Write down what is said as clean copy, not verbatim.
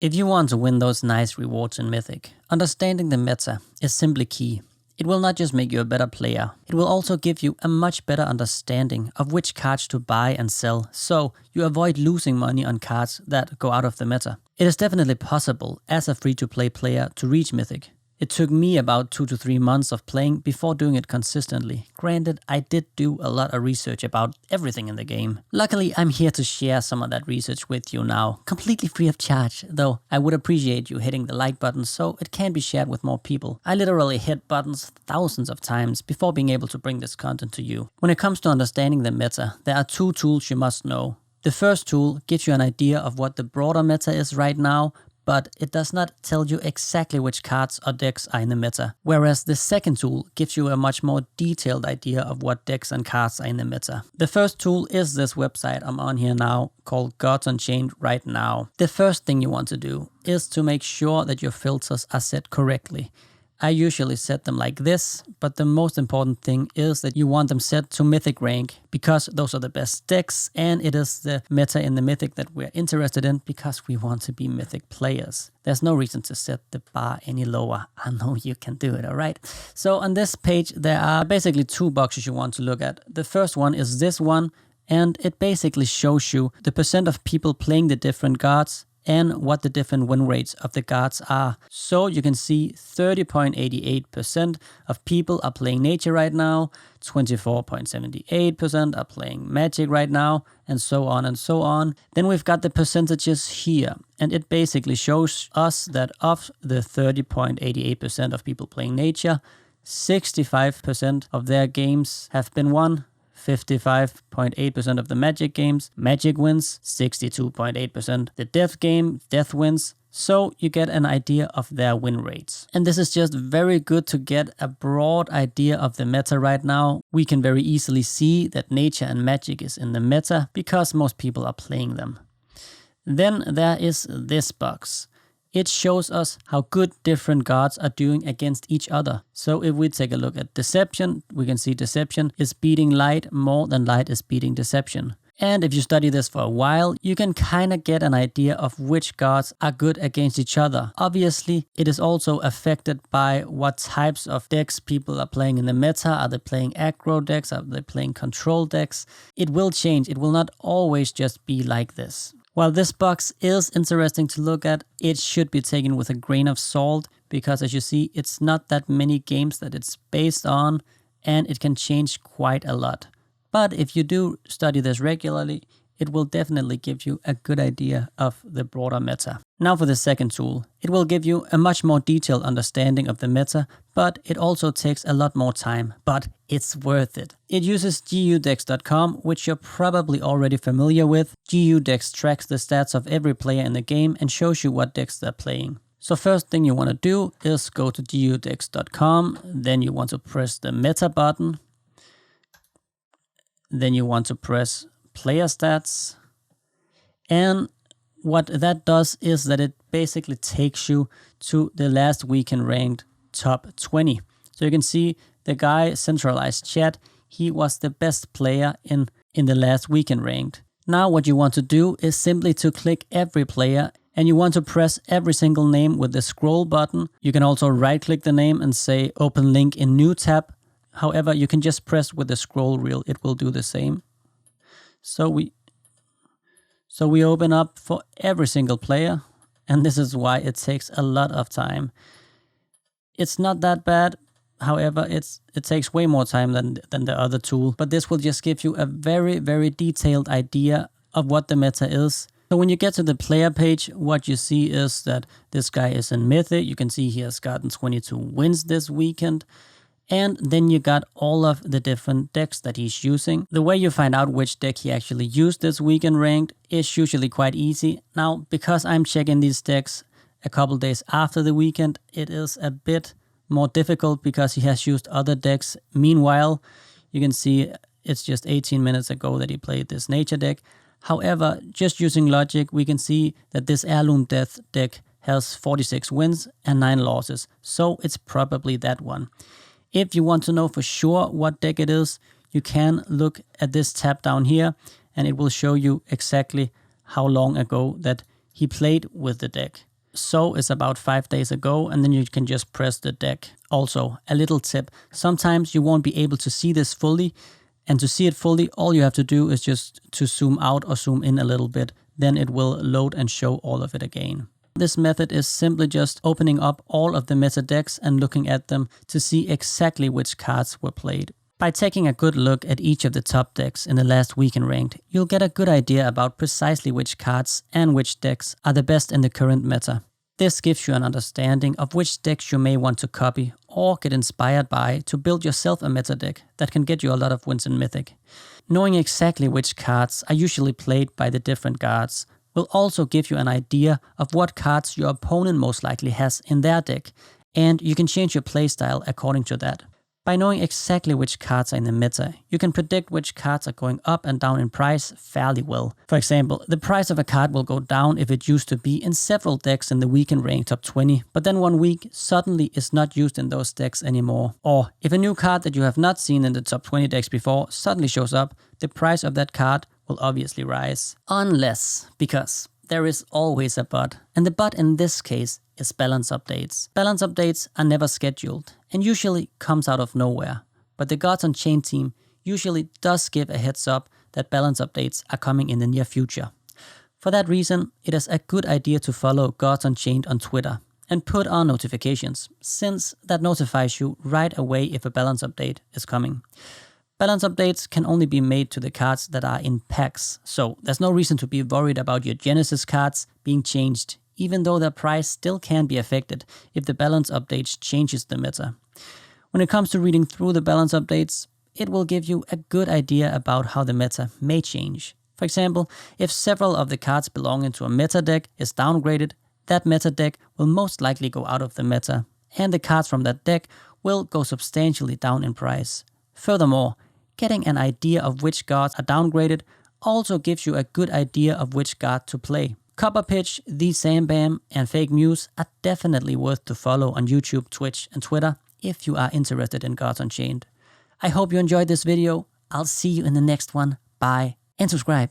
If you want to win those nice rewards in Mythic, understanding the meta is simply key. It will not just make you a better player, it will also give you a much better understanding of which cards to buy and sell, so you avoid losing money on cards that go out of the meta. It is definitely possible as a free-to-play player to reach Mythic. It took me about 2 to 3 months of playing before doing it consistently. Granted, I did do a lot of research about everything in the game. Luckily, I'm here to share some of that research with you now, completely free of charge, though I would appreciate you hitting the like button so it can be shared with more people. I literally hit buttons thousands of times before being able to bring this content to you. When it comes to understanding the meta, there are 2 tools you must know. The first tool gives you an idea of what the broader meta is right now, but it does not tell you exactly which cards or decks are in the meta. Whereas the second tool gives you a much more detailed idea of what decks and cards are in the meta. The first tool is this website I'm on here now called Unchained right now. The first thing you want to do is to make sure that your filters are set correctly. I usually set them like this, but the most important thing is that you want them set to Mythic rank because those are the best decks and it is the meta in the Mythic that we're interested in because we want to be Mythic players. There's no reason to set the bar any lower. I know you can do it, alright? So on this page there are basically 2 boxes you want to look at. The first one is this one and it basically shows you the percent of people playing the different cards and what the different win rates of the cards are. So you can see 30.88% of people are playing Nature right now, 24.78% are playing Magic right now, and so on and so on. Then we've got the percentages here, and it basically shows us that of the 30.88% of people playing Nature, 65% of their games have been won. 55.8% of the Magic games, Magic wins. 62.8% the Death game, Death wins. So you get an idea of their win rates. And this is just very good to get a broad idea of the meta right now. We can very easily see that Nature and Magic is in the meta because most people are playing them. Then there is this box. It shows us how good different cards are doing against each other. So if we take a look at Deception, we can see Deception is beating Light more than Light is beating Deception. And if you study this for a while, you can kind of get an idea of which cards are good against each other. Obviously, it is also affected by what types of decks people are playing in the meta. Are they playing aggro decks? Are they playing control decks? It will change. It will not always just be like this. While this box is interesting to look at, it should be taken with a grain of salt because as you see, it's not that many games that it's based on and it can change quite a lot. But if you do study this regularly, it will definitely give you a good idea of the broader meta. Now for the second tool. It will give you a much more detailed understanding of the meta, but it also takes a lot more time, but it's worth it. It uses gudex.com, which you're probably already familiar with. Gudex tracks the stats of every player in the game and shows you what decks they're playing. So first thing you want to do is go to gudex.com, then you want to press the meta button, then you want to press player stats, and what that does is that it basically takes you to the last weekend ranked top 20. So you can see the guy centralized chat, he was the best player in the last weekend ranked. Now what you want to do is simply to click every player and you want to press every single name with the scroll button. You can also right click the name and say open link in new tab. However, you can just press with the scroll wheel, it will do the same. So we open up for every single player, and this is why it takes a lot of time. It's not that bad, however, it takes way more time than the other tool, but this will just give you a very, very detailed idea of what the meta is. So when you get to the player page, what you see is that this guy is in Mythic. You can see he has gotten 22 wins this weekend. And then you got all of the different decks that he's using. The way you find out which deck he actually used this weekend ranked is usually quite easy. Now, because I'm checking these decks a couple days after the weekend, it is a bit more difficult because he has used other decks. Meanwhile, you can see it's just 18 minutes ago that he played this Nature deck. However, just using logic, we can see that this Heirloom Death deck has 46 wins and 9 losses. So it's probably that one. If you want to know for sure what deck it is, you can look at this tab down here and it will show you exactly how long ago that he played with the deck. So is about 5 days ago, and then you can just press the deck. Also, a little tip, sometimes you won't be able to see this fully, and to see it fully, all you have to do is just to zoom out or zoom in a little bit, then it will load and show all of it again. This method is simply just opening up all of the meta decks and looking at them to see exactly which cards were played. By taking a good look at each of the top decks in the last week in Ranked, you'll get a good idea about precisely which cards and which decks are the best in the current meta. This gives you an understanding of which decks you may want to copy or get inspired by to build yourself a meta deck that can get you a lot of wins in Mythic. Knowing exactly which cards are usually played by the different guards will also give you an idea of what cards your opponent most likely has in their deck, and you can change your playstyle according to that. By knowing exactly which cards are in the meta, you can predict which cards are going up and down in price fairly well. For example, the price of a card will go down if it used to be in several decks in the weekend ranked top 20, but then one week suddenly is not used in those decks anymore. Or if a new card that you have not seen in the top 20 decks before suddenly shows up, the price of that card will obviously rise. Because there is always a but, and the but in this case is balance updates. Balance updates are never scheduled and usually comes out of nowhere, but the Gods Unchained team usually does give a heads up that balance updates are coming in the near future. For that reason, it is a good idea to follow Gods Unchained on Twitter and put on notifications, since that notifies you right away if a balance update is coming. Balance updates can only be made to the cards that are in packs, so there's no reason to be worried about your Genesis cards being changed, even though their price still can be affected if the balance updates changes the meta. When it comes to reading through the balance updates, it will give you a good idea about how the meta may change. For example, if several of the cards belonging to a meta deck is downgraded, that meta deck will most likely go out of the meta, and the cards from that deck will go substantially down in price. Furthermore, getting an idea of which guards are downgraded also gives you a good idea of which guard to play. Copper Pitch, The Sambam, and Fake News are definitely worth to follow on YouTube, Twitch, and Twitter if you are interested in Gods Unchained. I hope you enjoyed this video. I'll see you in the next one. Bye, and subscribe.